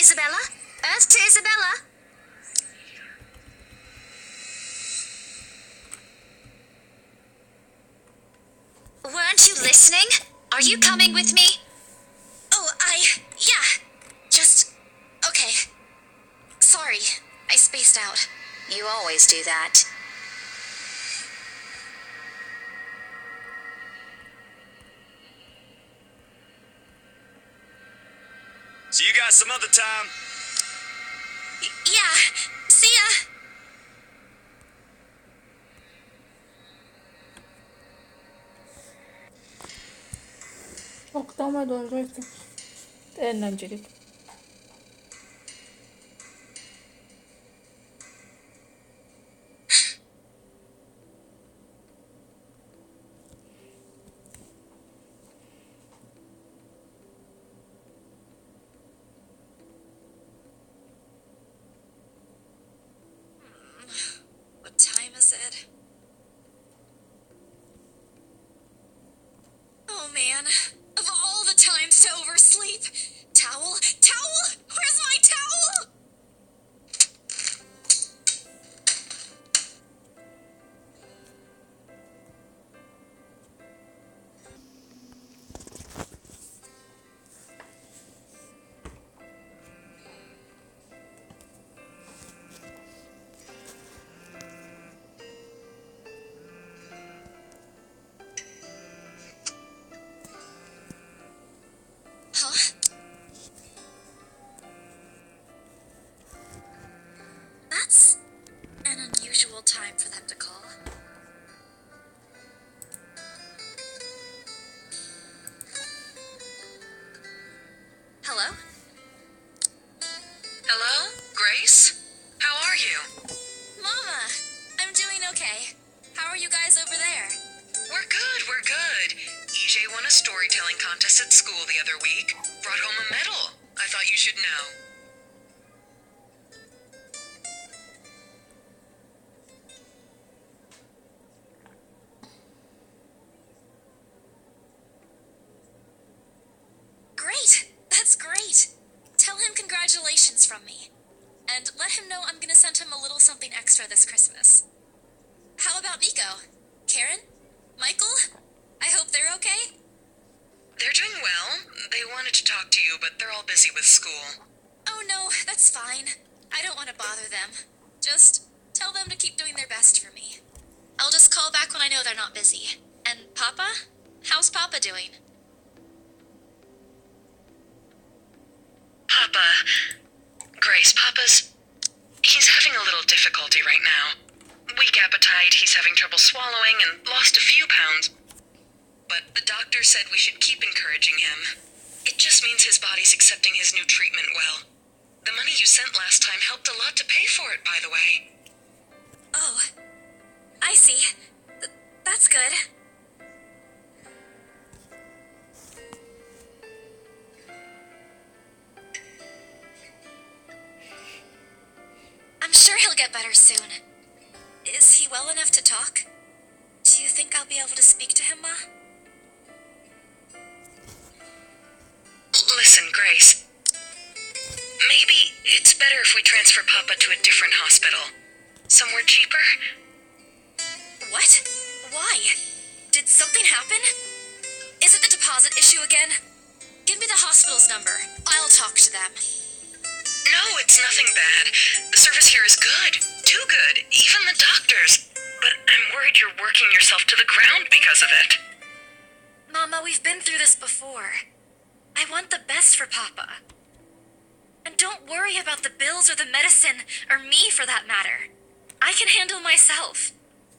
Isabella? Earth to Isabella? Weren't you listening? Are you coming with me? Oh, yeah. Just... okay. Sorry, I spaced out. You always do that. See you guys some other time. Yeah, see ya. Damat olacaktı. Eğlencelik. What time is it? Oh man, of all the times to oversleep. Towel? Towel? Where's my towel? Huh? That's an unusual time for them to call. Hello? Hello, Grace? How are you? Mama! I'm doing okay. How are you guys over there? We're good, we're good. EJ won a storytelling contest at school the other week. Brought home a medal. I thought you should know. Great! That's great! Tell him congratulations from me. And let him know I'm gonna send him a little something extra this Christmas. How about Nico? Karen? Michael? I hope they're okay? They're doing well. They wanted to talk to you, but they're all busy with school. Oh no, that's fine. I don't want to bother them. Just tell them to keep doing their best for me. I'll just call back when I know they're not busy. And Papa? How's Papa doing? Grace, he's having a little difficulty right now. Weak appetite, he's having trouble swallowing, and lost a few pounds. But the doctor said we should keep encouraging him. It just means his body's accepting his new treatment well. The money you sent last time helped a lot to pay for it, by the way. Oh, I see. That's good. I'm sure he'll get better soon. Is he well enough to talk? Do you think I'll be able to speak to him, Ma? Listen, Grace. Maybe it's better if we transfer Papa to a different hospital. Somewhere cheaper? What? Why? Did something happen? Is it the deposit issue again? Give me the hospital's number. I'll talk to them. No, it's nothing bad. The service here is good. Too good. Even the doctors. But I'm worried you're working yourself to the ground because of it. Mama, we've been through this before. I want the best for Papa. And don't worry about the bills or the medicine, or me for that matter. I can handle myself.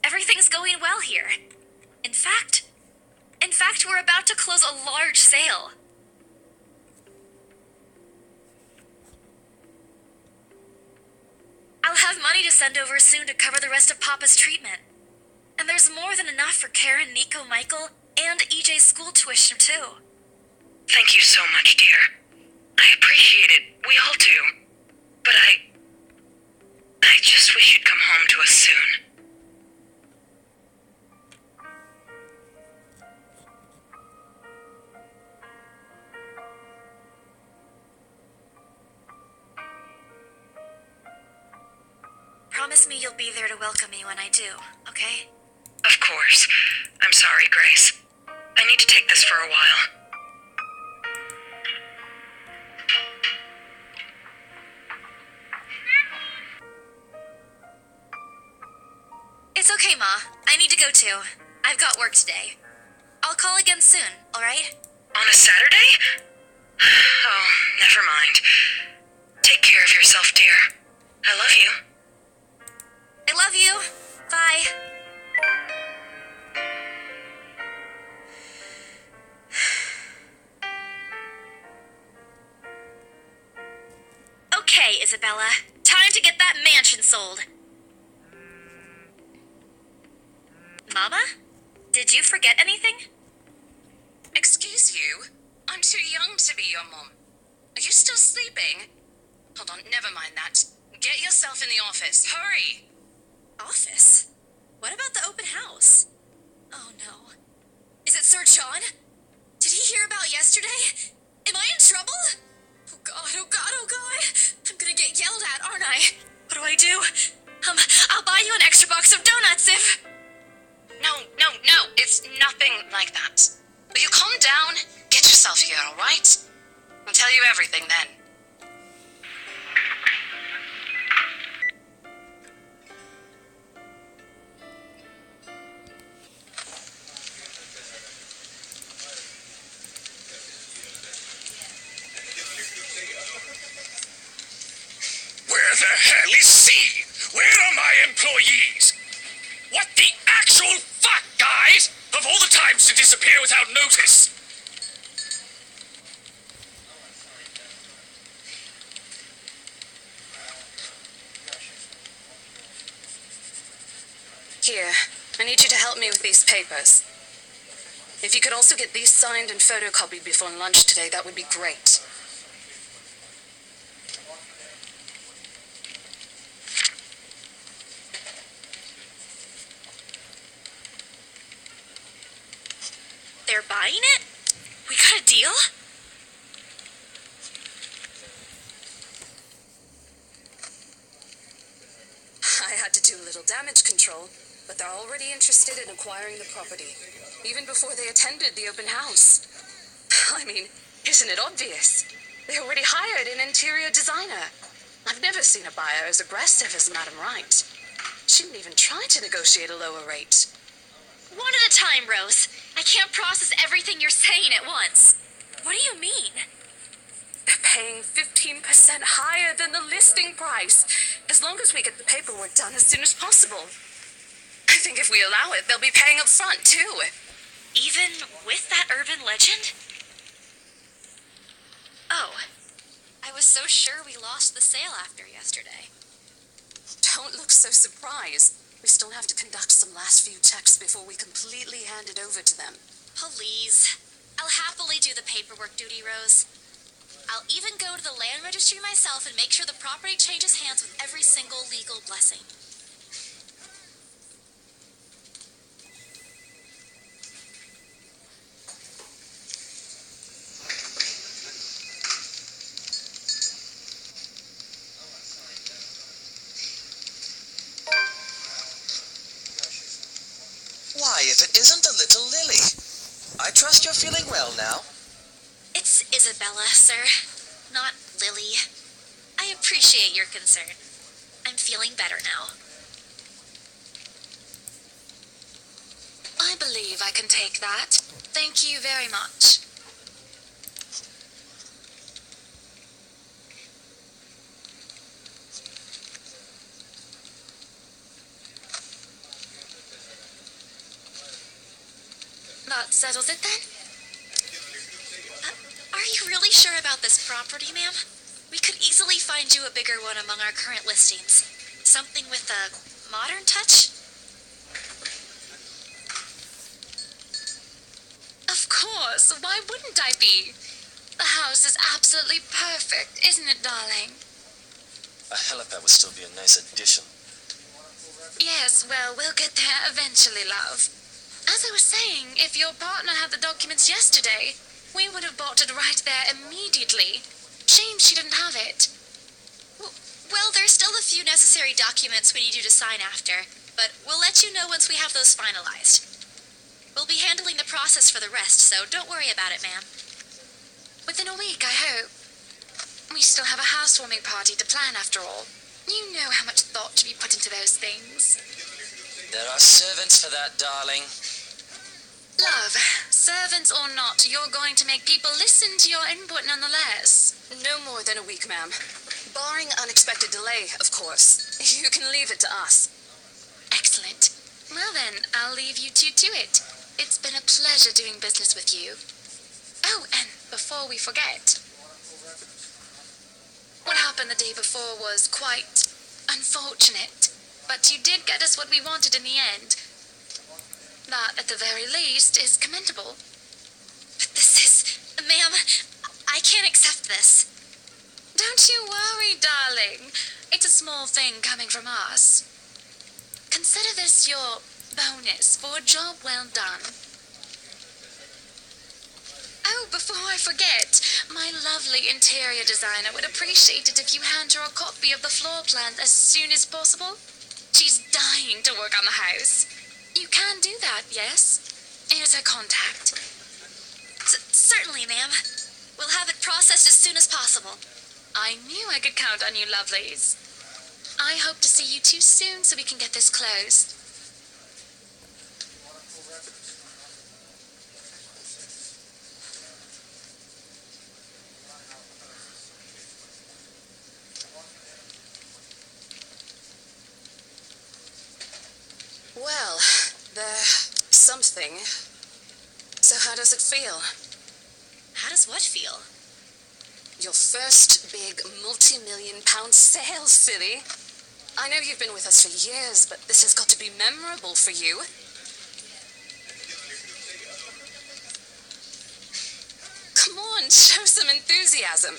Everything's going well here. In fact, we're about to close a large sale. I'll have money to send over soon to cover the rest of Papa's treatment. And there's more than enough for Karen, Nico, Michael, and EJ's school tuition, too. Thank you so much, dear. I appreciate it. We all do. But I just wish you'd come home to us soon. promise me you'll be there to welcome me when I do, okay? Of course. I'm sorry, Grace. I need to take this for a while. It's okay, Ma. I need to go too. I've got work today. I'll call again soon, alright? On a Saturday? Oh, never mind. Take care of yourself, dear. I love you. I love you. Bye. Okay, Isabella. Time to get that mansion sold. Mama? Did you forget anything? Excuse you? I'm too young to be your mom. Are you still sleeping? Hold on, never mind that. Get yourself in the office. Hurry! Office? What about the open house? Oh no. Is it Sir John? Did he hear about yesterday? Am I in trouble? Oh god, oh god, oh god. I'm gonna get yelled at, aren't I? What do? I'll buy you an extra box of donuts if... No, it's nothing like that. Will you calm down? Get yourself here, alright? I'll tell you everything then. Where the hell is he? Where are my employees? What the actual fuck, guys? Of all the times to disappear without notice. Here, I need you to help me with these papers. If you could also get these signed and photocopied before lunch today, that would be great. They're buying it? We got a deal? I had to do a little damage control, but they're already interested in acquiring the property, even before they attended the open house. I mean, isn't it obvious? They already hired an interior designer. I've never seen a buyer as aggressive as Madam Wright. She didn't even try to negotiate a lower rate. One at a time, Rose. I can't process everything you're saying at once. What do you mean? They're paying 15% higher than the listing price, as long as we get the paperwork done as soon as possible. I think if we allow it, they'll be paying up front, too. Even with that urban legend? Oh, I was so sure we lost the sale after yesterday. Don't look so surprised. We still have to conduct some last few checks before we completely hand it over to them. Please. I'll happily do the paperwork duty, Rose. I'll even go to the land registry myself and make sure the property changes hands with every single legal blessing. Why, if it isn't the little Lily. I trust you're feeling well now. It's Isabella, sir, not Lily. I appreciate your concern. I'm feeling better now. I believe I can take that. Thank you very much. That settles it then? Are you really sure about this property, ma'am? We could easily find you a bigger one among our current listings. Something with a modern touch? Of course, why wouldn't I be? The house is absolutely perfect, isn't it, darling? A helipad would still be a nice addition. Yes, well, we'll get there eventually, love. As I was saying, if your partner had the documents yesterday, we would have bought it right there immediately. Shame she didn't have it. Well, there's still a few necessary documents we need you to sign after, but we'll let you know once we have those finalized. We'll be handling the process for the rest, so don't worry about it, ma'am. Within a week, I hope. We still have a housewarming party to plan, after all. You know how much thought to be put into those things. There are servants for that, darling. Love, servants or not, you're going to make people listen to your input nonetheless. No more than a week, ma'am. Barring unexpected delay, of course. You can leave it to us. Excellent. Well then, I'll leave you two to it. It's been a pleasure doing business with you. Oh, and before we forget, what happened the day before was quite unfortunate, but you did get us what we wanted in the end. That, at the very least, is commendable. But this is... Ma'am, I can't accept this. Don't you worry, darling. It's a small thing coming from us. Consider this your bonus for a job well done. Oh, before I forget, my lovely interior designer would appreciate it if you hand her a copy of the floor plan as soon as possible. She's dying to work on the house. You can do that, yes? Here's her contact. Certainly, ma'am. We'll have it processed as soon as possible. I knew I could count on you lovelies. I hope to see you two soon so we can get this closed. Well, there's something. So how does it feel? How does what feel? Your first big multi-million-pound sale, silly. I know you've been with us for years, but this has got to be memorable for you. Come on, show some enthusiasm.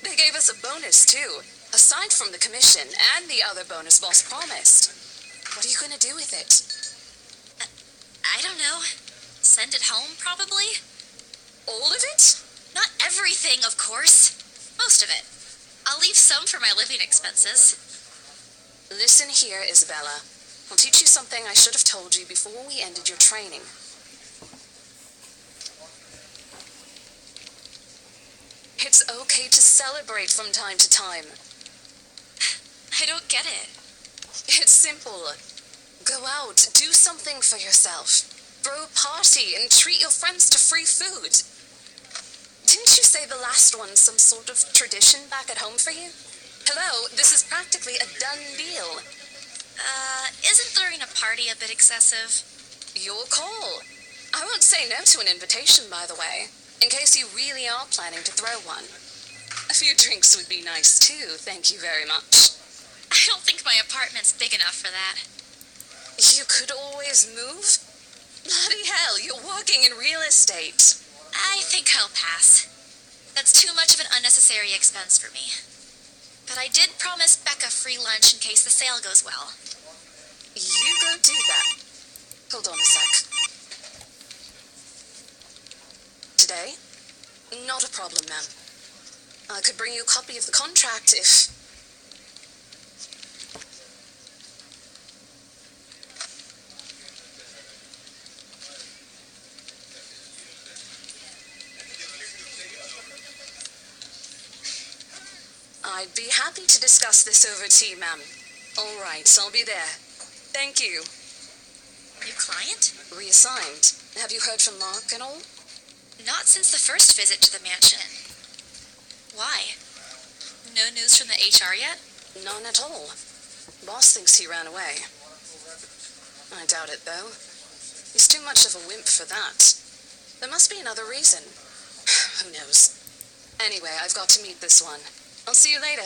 They gave us a bonus, too, aside from the commission and the other bonus boss promised. What are you going to do with it? I don't know. Send it home, probably? All of it? Not everything, of course. Most of it. I'll leave some for my living expenses. Listen here, Isabella. I'll teach you something I should have told you before we ended your training. It's okay to celebrate from time to time. I don't get it. It's simple. Go out, do something for yourself. Throw a party and treat your friends to free food. Didn't you say the last one's some sort of tradition back at home for you? Hello, this is practically a done deal. Isn't throwing a party a bit excessive? Your call. I won't say no to an invitation, by the way, in case you really are planning to throw one. A few drinks would be nice, too, thank you very much. I don't think my apartment's big enough for that. You could always move? Bloody hell, you're working in real estate. I think I'll pass. That's too much of an unnecessary expense for me. But I did promise Becca free lunch in case the sale goes well. You go do that. Hold on a sec. Today? Not a problem, ma'am. I could bring you a copy of the contract if... I'd be happy to discuss this over tea, ma'am. All right, I'll be there. Thank you. New client? Reassigned. Have you heard from Mark and all? Not since the first visit to the mansion. Why? No news from the HR yet? None at all. Boss thinks he ran away. I doubt it, though. He's too much of a wimp for that. There must be another reason. Who knows? Anyway, I've got to meet this one. I'll see you later.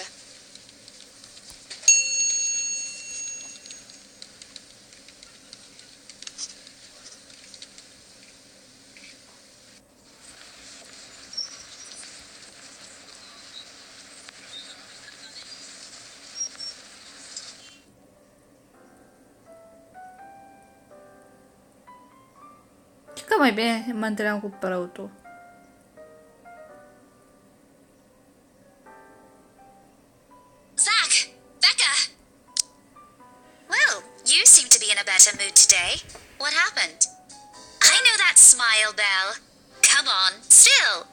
Chica mai bene, manterrà un comparato. Zach! better mood today. What happened? I know that smile, Belle. Come on, still.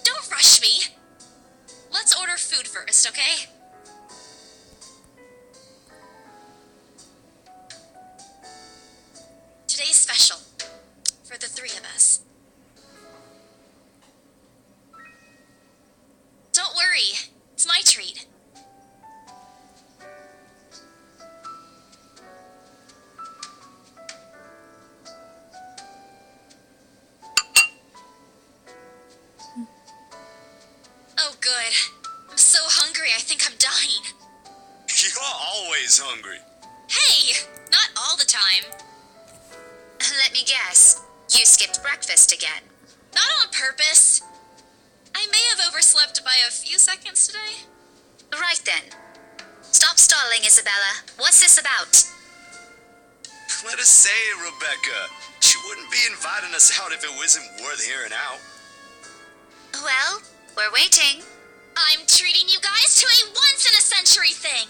Don't rush me. Let's order food first, okay? Today's special. For the three of us. Don't worry. It's my treat. Oh, good. I'm so hungry, I think I'm dying. You're always hungry. Hey, not all the time. Let me guess. You skipped breakfast again. Not on purpose. I may have overslept by a few seconds today. Right then. Stop stalling, Isabella. What's this about? Let us say it, Rebecca. She wouldn't be inviting us out if it wasn't worth hearing out. Well, we're waiting. I'm treating you guys to a once-in-a-century thing.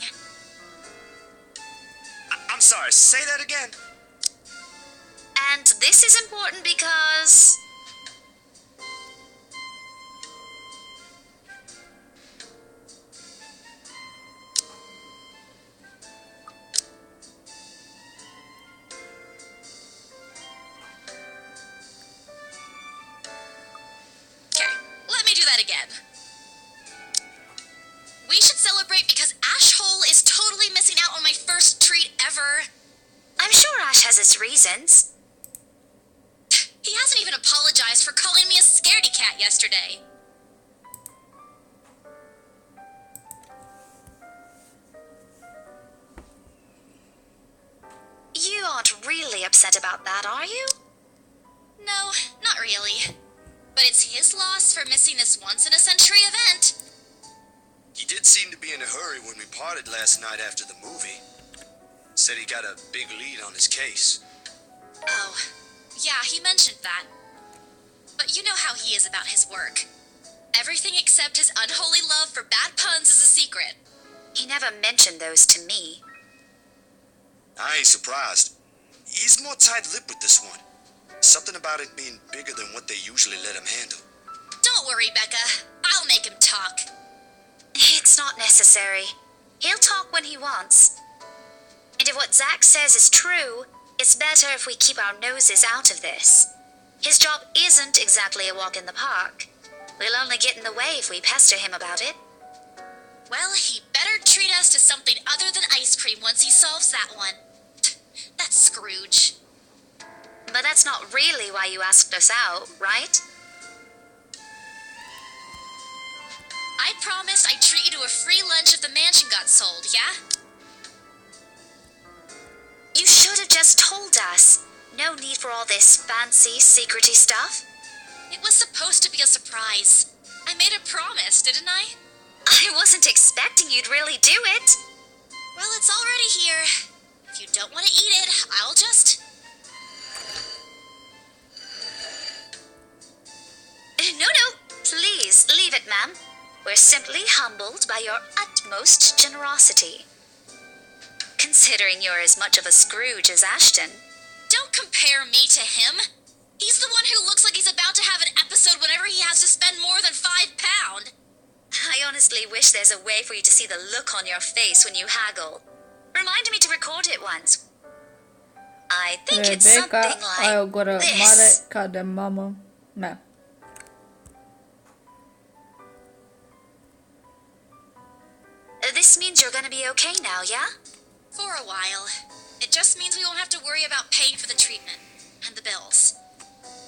I'm sorry, say that again. And this is important because... Okay, let me do that again. We should celebrate because Ash Hole is totally missing out on my first treat ever. I'm sure Ash has his reasons. He hasn't even apologized for calling me a scaredy cat yesterday. You aren't really upset about that, are you? No, not really. But it's his loss for missing this once-in-a-century event. He did seem to be in a hurry when we parted last night after the movie. Said he got a big lead on his case. Oh, yeah, he mentioned that. But you know how he is about his work. Everything except his unholy love for bad puns is a secret. He never mentioned those to me. I ain't surprised. He's more tight-lipped with this one. Something about it being bigger than what they usually let him handle. Don't worry, Becca. I'll make him talk. It's not necessary. He'll talk when he wants. And if what Zack says is true, it's better if we keep our noses out of this. His job isn't exactly a walk in the park. We'll only get in the way if we pester him about it. Well, he better treat us to something other than ice cream once he solves that one. That's Scrooge. But that's not really why you asked us out, right? I promised I'd treat you to a free lunch if the mansion got sold, yeah? You should have just told us. No need for all this fancy, secrety stuff. It was supposed to be a surprise. I made a promise, didn't I? I wasn't expecting you'd really do it. Well, it's already here. If you don't want to eat it, I'll just... No, please leave it, ma'am. We're simply humbled by your utmost generosity. Considering you're as much of a Scrooge as Ashton. Don't compare me to him. He's the one who looks like he's about to have an episode whenever he has to spend more than £5. I honestly wish there's a way for you to see the look on your face when you haggle. Remind me to record it once. I think it's something Rebecca, like agora this. mare cadê mama? Né. This means you're gonna be okay now, yeah? For a while. It just means we won't have to worry about paying for the treatment and the bills.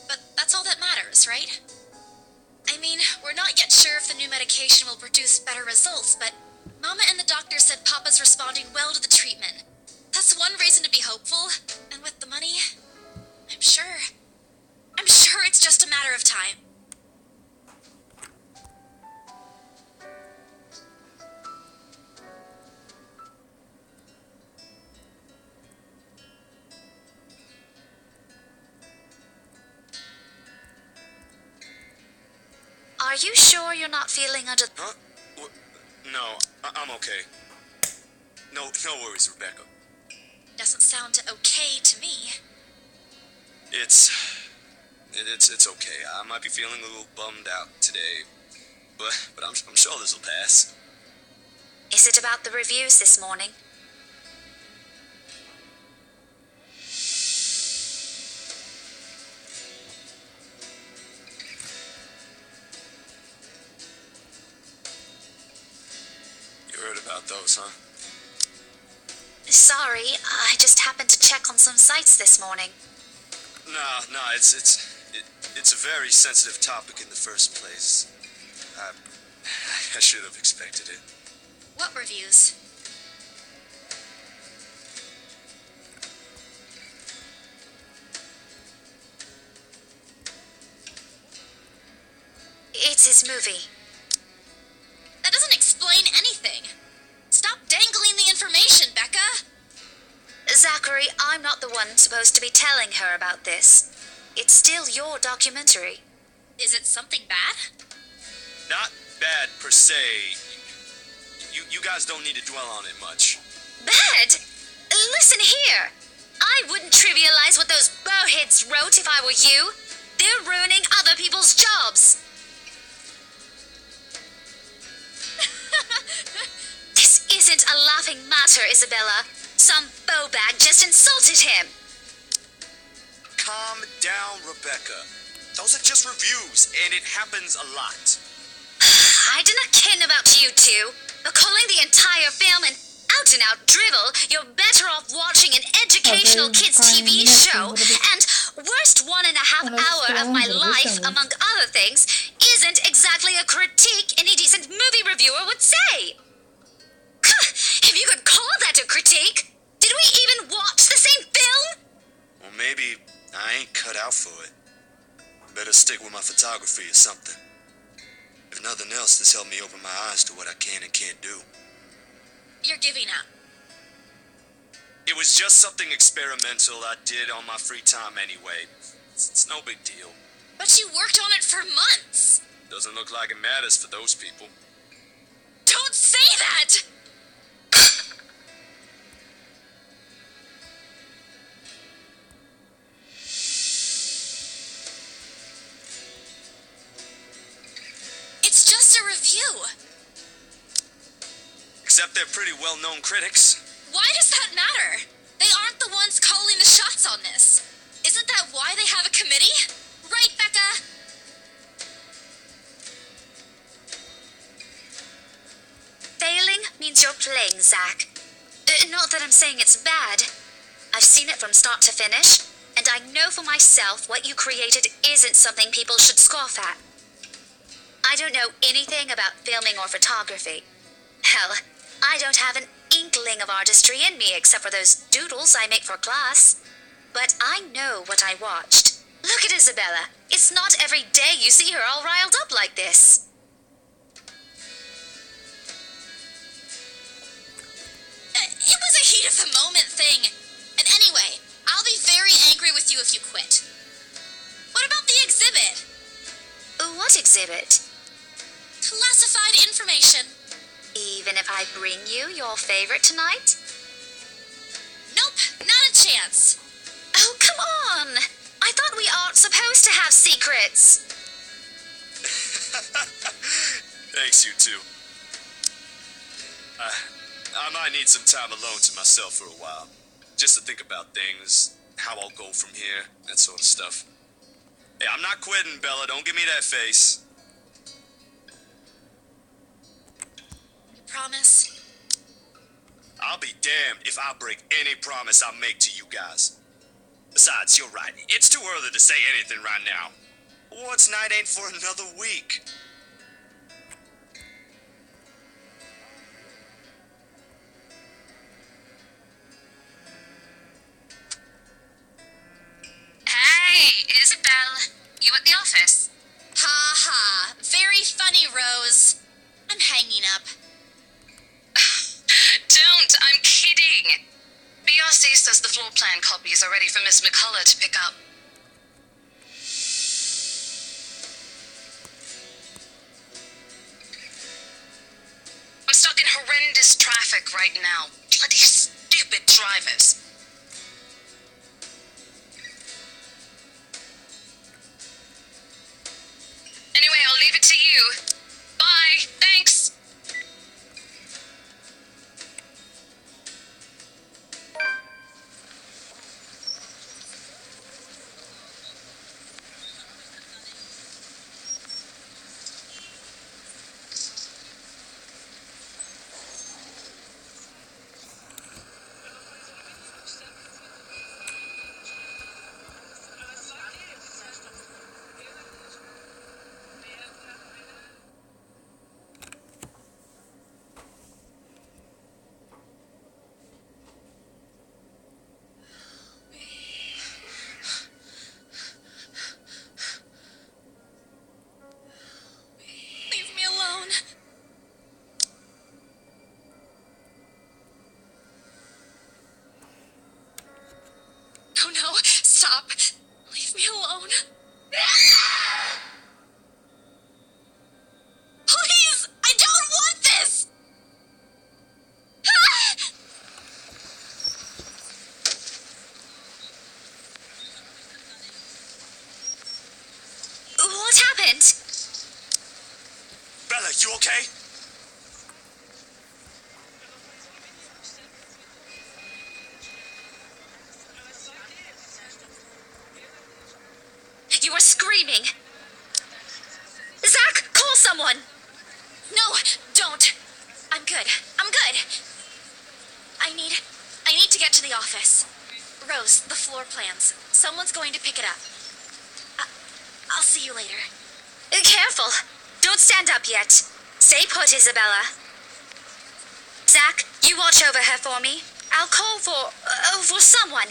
But that's all that matters, right? I mean, we're not yet sure if the new medication will produce better results, but Mama and the doctor said Papa's responding well to the treatment. That's one reason to be hopeful. And with the money, I'm sure it's just a matter of time. Are you sure you're not feeling under... Huh? No, I'm okay. No worries, Rebecca. Doesn't sound okay to me. It's okay. I might be feeling a little bummed out today, but I'm sure this will pass. Is it about the reviews this morning? You heard about those, huh? Sorry, I just happened to check on some sites this morning. No, it's a very sensitive topic in the first place. I should have expected it. What reviews? It's his movie. That doesn't explain anything. Stop dangling the information, Becca! Zachary, I'm not the one supposed to be telling her about this. It's still your documentary. Is it something bad? Not bad per se. You guys don't need to dwell on it much. Bad? Listen here. I wouldn't trivialize what those bowheads wrote if I were you. They're ruining other people's jobs. This isn't a laughing matter, Isabella. Some bowbag just insulted him. Calm down, Rebecca. Those are just reviews, and it happens a lot. I do not ken about you two, but calling the entire film an out-and-out dribble, you're better off watching an educational kids' TV show, and worst 1.5 hour of my life, among other things, isn't exactly a critique any decent movie reviewer would say. If you could call that a critique, did we even watch the same film? Well, maybe I ain't cut out for it. Better stick with my photography or something. If nothing else, this helped me open my eyes to what I can and can't do. You're giving up. It was just something experimental I did on my free time anyway. It's no big deal. But you worked on it for months. Doesn't look like it matters for those people. Don't say that! It's just a review. Except they're pretty well-known critics. Why does that matter? They aren't the ones calling the shots on this. Isn't that why they have a committee? Right, Becca? Failing means you're playing, Zach. Not that I'm saying it's bad. I've seen it from start to finish, and I know for myself what you created isn't something people should scoff at. I don't know anything about filming or photography. Hell, I don't have an inkling of artistry in me except for those doodles I make for class. But I know what I watched. Look at Isabella. It's not every day you see her all riled up like this. It was a heat of the moment thing. And anyway, I'll be very angry with you if you quit. What about the exhibit? What exhibit? Classified information. Even if I bring you your favorite tonight? Nope, not a chance. Oh, come on! I thought we aren't supposed to have secrets. Thanks, you two. I might need some time alone to myself for a while. Just to think about things, how I'll go from here, that sort of stuff. Hey, I'm not quitting, Bella. Don't give me that face. Promise? I'll be damned if I break any promise I make to you guys. Besides, you're right. It's too early to say anything right now. What's night ain't for another week. Hey, Isabel. You at the office? Ha ha. Very funny, Rose. I'm hanging up. Don't, I'm kidding. BRC says the floor plan copies are ready for Miss McCullough to pick up. I'm stuck in horrendous traffic right now. Bloody stupid drivers. you. Bye. Thanks. Leave me alone. Oh no, stop. Leave me alone. Please! I don't want this! What happened? Bella, you okay? You were screaming. Zach, call someone. No, don't. I'm good. I'm good. I need to get to the office. Rose, the floor plans. Someone's going to pick it up. I'll see you later. Careful. Don't stand up yet. Stay put, Isabella. Zach, you watch over her for me. I'll call for someone.